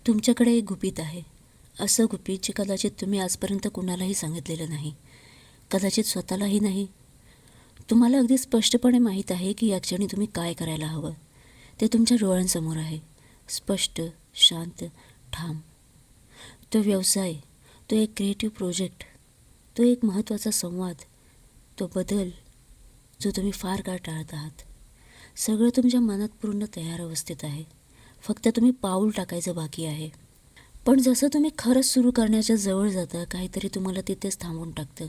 तुमच्याकडे एक गुपित आहे, असं गुपित जे कदाचित तुम्ही आजपर्यंत कुणालाही सांगितलेलं नाही, कदाचित स्वतःलाही नाही. तुम्हाला अगदी स्पष्टपणे माहीत आहे की या क्षणी तुम्ही काय करायला हवं. ते तुमच्या डोळ्यांसमोर आहे, स्पष्ट, शांत, ठाम. तो व्यवसाय, तो एक क्रिएटिव्ह प्रोजेक्ट, तो एक महत्त्वाचा संवाद, तो बदल जो तुम्ही फार काळ टाळत आहात. सगळं तुमच्या मनात पूर्ण तयार अवस्थेत आहे. फक्त तुम्ही पाऊल टाकायचं बाकी आहे. पण जसं तुम्ही खरंच सुरू करण्याच्या जवळ जाता, काहीतरी तुम्हाला तिथेच थांबवून टाकतं.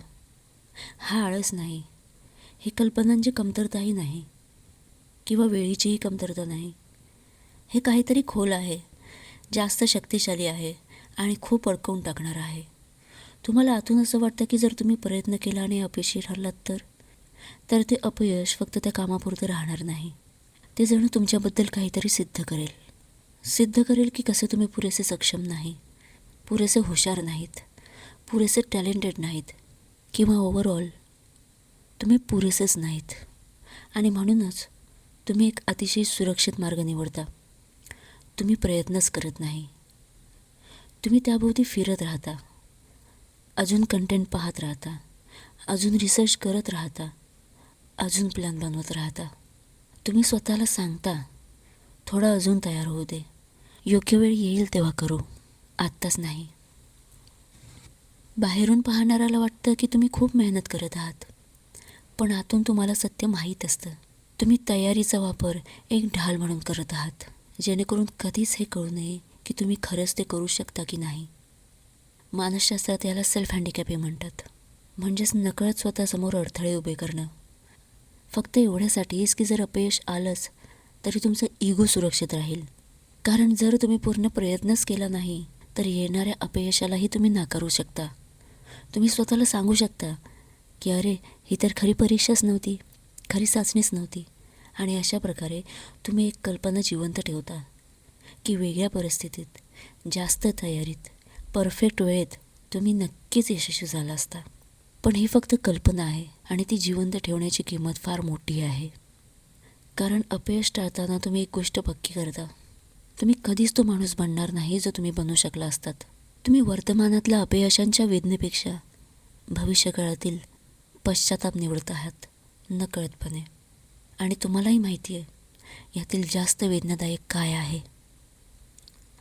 हा आळस नाही, ही कल्पनांची कमतरताही नाही किंवा वेळीचीही कमतरता नाही. हे काहीतरी खोल आहे, जास्त शक्तिशाली आहे आणि खूप अडकवून टाकणार आहे. तुम्हाला आतून असं वाटतं की जर तुम्ही प्रयत्न केला आणि अपयशी ठरलात तर ते अपयश फक्त त्या कामापुरतं राहणार नाही. ते जणू तुमच्याबद्दल काहीतरी सिद्ध करेल. सिद्ध करेल की कसे तुम्ही पुरेसे सक्षम नाही, पुरेसे हुशार नाहीत, पुरेसे टॅलेंटेड नाहीत किंवा ओव्हरऑल तुम्ही पुरेसेच नाहीत. आणि म्हणूनच तुम्ही एक अतिशय सुरक्षित मार्ग निवडता. तुम्ही प्रयत्नच करत नाही. तुम्ही त्याभोवती फिरत राहता, अजून कंटेंट पाहत राहता, अजून रिसर्च करत राहता, अजून प्लॅन बनवत राहता. तुम्ही स्वतःला सांगता, थोडं अजून तयार होऊ दे, योग्य वेळ येईल तेव्हा करू, आत्ताच नाही. बाहेरून पाहणाऱ्याला वाटतं की तुम्ही खूप मेहनत करत आहात, पण आतून तुम्हाला सत्य माहीत असतं. तुम्ही तयारीचा वापर एक ढाल म्हणून करत आहात, जेणेकरून कधीच हे कळू नये की तुम्ही खरंच ते करू शकता की नाही. मानसशास्त्रात याला सेल्फ हँडिकॅपे म्हणतात, म्हणजेच नकळत स्वतःसमोर अडथळे उभे करणं. फक्त एवढ्यासाठीच की जर अपयश आलंच तरी तुमचं इगो सुरक्षित राहील. कारण जर तुम्ही पूर्ण प्रयत्नच केला नाही तर येणाऱ्या अपयशालाही तुम्ही नाकारू शकता. तुम्ही स्वतःला सांगू शकता की अरे, ही तर खरी परीक्षाच नव्हती, खरी चाचणीच नव्हती. आणि अशा प्रकारे तुम्ही एक कल्पना जिवंत ठेवता की वेगळ्या परिस्थितीत, जास्त तयारीत, परफेक्ट वेळेत तुम्ही नक्कीच यशस्वी झाला असता. पण ही फक्त कल्पना आहे आणि ती जिवंत ठेवण्याची किंमत फार मोठी आहे. कारण अपयश टाळताना तुम्ही एक गोष्ट पक्की करता, तुम्ही कधीच तो माणूस बनणार नाही जो तुम्ही बनू शकला असतात. तुम्ही वर्तमानातल्या अपयशांच्या वेदनेपेक्षा भविष्यकाळातील पश्चाताप निवडत आहात, नकळतपणे. आणि तुम्हालाही माहिती आहे यातील जास्त वेदनादायक काय आहे.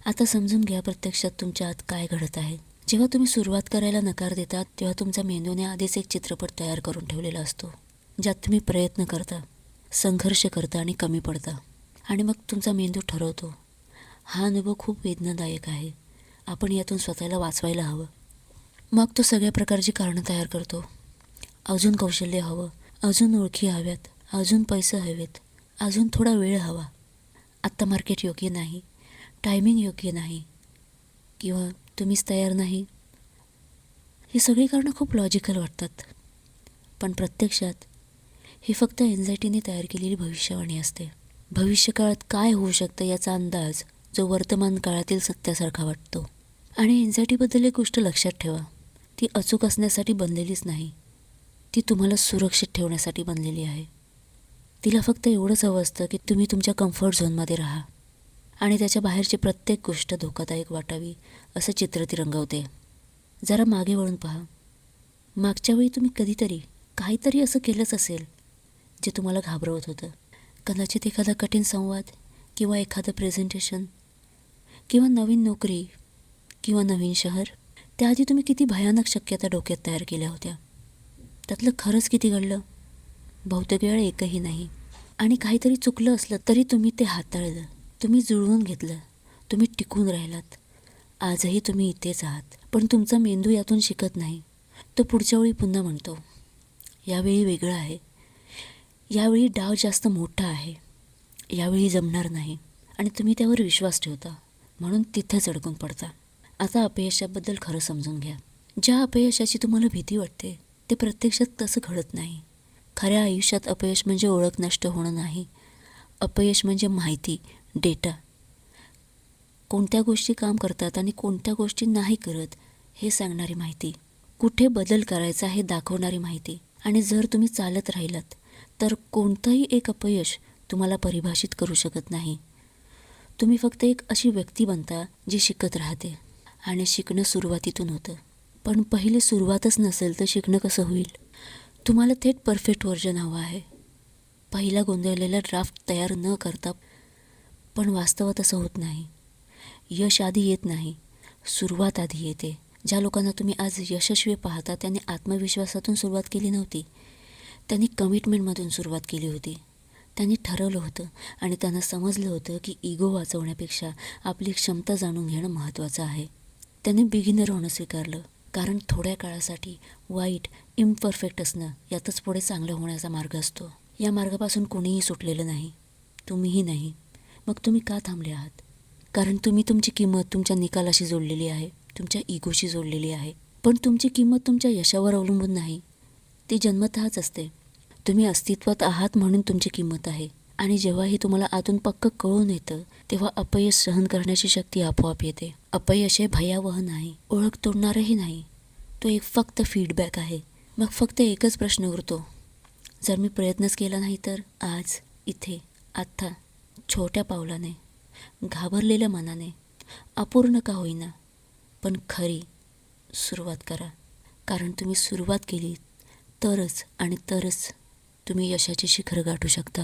आता समजून घ्या प्रत्यक्षात तुमच्या आत काय घडत आहे. जेव्हा तुम्ही सुरुवात करायला नकार देता तेव्हा तुमच्या मेंदूने आधीच एक चित्रपट तयार करून ठेवलेला असतो, ज्यात तुम्ही प्रयत्न करता, संघर्ष करता आणि कमी पडता. आणि मग तुमचा मेंदू ठरवतो, हा अनुभव खूप वेदनादायक आहे, आपण यातून स्वतःला वाचवायला हवं. मग तो सगळ्या प्रकारची कारणं तयार करतो. अजून कौशल्य हवं, अजून ओळखी हव्यात, अजून पैसे हवेत, अजून थोडा वेळ हवा, आत्ता मार्केट योग्य नाही, टायमिंग योग्य नाही, किंवा तुम्हीच तयार नाही. ही सगळी कारणं खूप लॉजिकल वाटतात, पण प्रत्यक्षात ही फक्त एन्झायटीने तयार केलेली भविष्यवाणी असते. भविष्यकाळात काय होऊ शकतं याचा अंदाज जो वर्तमान काळातील सत्यासारखा वाटतो. आणि एन्झायटीबद्दल एक गोष्ट लक्षात ठेवा, ती अचूक असण्यासाठी बनलेलीच नाही, ती तुम्हाला सुरक्षित ठेवण्यासाठी बनलेली आहे. तिला फक्त एवढंच हवं असतं की तुम्ही तुमच्या कम्फर्ट झोनमध्ये राहा आणि त्याच्या बाहेरची प्रत्येक गोष्ट धोकादायक वाटावी असं चित्र ती रंगवते. जरा मागे वळून पहा. मागच्या वेळी तुम्ही कधीतरी काहीतरी असं केलंच असेल जे तुम्हाला घाबरवत होतं. कदाचित एखादा कठीण संवाद किंवा एखादं प्रेझेंटेशन किंवा नवीन नोकरी किंवा नवीन शहर. त्याआधी तुम्ही किती भयानक शक्यता डोक्यात तयार केल्या होत्या. त्यातलं खरंच किती घडलं? बहुतेक वेळ एकही नाही. आणि काहीतरी चुकलं असलं तरी तुम्ही ते हाताळलं, तुम्ही जुळवून घेतलं, तुम्ही टिकून राहिलात. आजही तुम्ही इथेच आहात, पण तुमचा मेंदू यातून शिकत नाही. तो पुढच्या वेळी पुन्हा म्हणतो, यावेळी वेगळं आहे, यावेळी डाव जास्त मोठा आहे, यावेळी जमणार नाही. आणि तुम्ही त्यावर विश्वास ठेवता, म्हणून तिथेच अडकून पडता. आता अपयशाबद्दल खरं समजून घ्या. ज्या अपयशाची तुम्हाला भीती वाटते ते प्रत्यक्षात तसं घडत नाही. खऱ्या आयुष्यात अपयश म्हणजे ओळख नष्ट होणं नाही. अपयश म्हणजे माहिती, डेटा, कोणत्या गोष्टी काम करतात आणि कोणत्या गोष्टी नाही करत हे सांगणारी माहिती, कुठे बदल करायचा हे दाखवणारी माहिती. आणि जर तुम्ही चालत राहिलात तर कोणतंही एक अपयश तुम्हाला परिभाषित करू शकत नाही. तुम्ही फक्त एक अशी व्यक्ती बनता जी शिकत राहते. आणि शिकणं सुरुवातीतून होतं. पण पहिली सुरुवातच नसेल तर शिकणं कसं होईल? तुम्हाला थेट परफेक्ट व्हर्जन हवं आहे. पहिला गोंधळलेला ड्राफ्ट तयार न करता. पण वास्तवात असं होत नाही. यश आधी येत नाही, सुरुवात आधी येते. ज्या लोकांना तुम्ही आज यशस्वी पाहता त्यांनी आत्मविश्वासातून सुरुवात केली नव्हती. त्यांनी कमिटमेंटमधून सुरुवात केली होती. त्यांनी ठरवलं होतं आणि त्यांना समजलं होतं की इगो वाचवण्यापेक्षा आपली क्षमता जाणून घेणं महत्त्वाचं आहे. त्यांनी बिगिनर होणं स्वीकारलं, कारण थोड्या काळासाठी वाईट, इम्परफेक्ट असणं यातच पुढे चांगलं होण्याचा मार्ग असतो. या मार्गापासून कोणीही सुटलेलं नाही, तुम्हीही नाही. मग तुम्ही का थांबले आहात? कारण तुम्ही तुमची किंमत तुमच्या निकालाशी जोडलेली आहे, तुमच्या इगोशी जोडलेली आहे. पण तुमची किंमत तुमच्या यशावर अवलंबून नाही, ती जन्मतःच असते. तुम्ही अस्तित्वात आहात म्हणून तुमची किंमत आहे. आणि जेव्हा हे तुम्हाला आतून पक्क कळून येतं तेव्हा अपयश सहन करण्याची शक्ती आपोआप येते. अपयश हे भयावह नाही, ओळख तोडणारही नाही. तो एक फक्त फीडबॅक आहे. मग फक्त एकच प्रश्न उरतो, जर मी प्रयत्नच केला नाही तर? आज, इथे, आत्ता, छोट्या पावलाने, घाबरलेल्या मनाने, अपूर्ण का होईना, पण खरी सुरुवात करा. कारण तुम्ही सुरुवात केली तरच आणि तरच तुम्ही यशाची शिखरं गाठू शकता.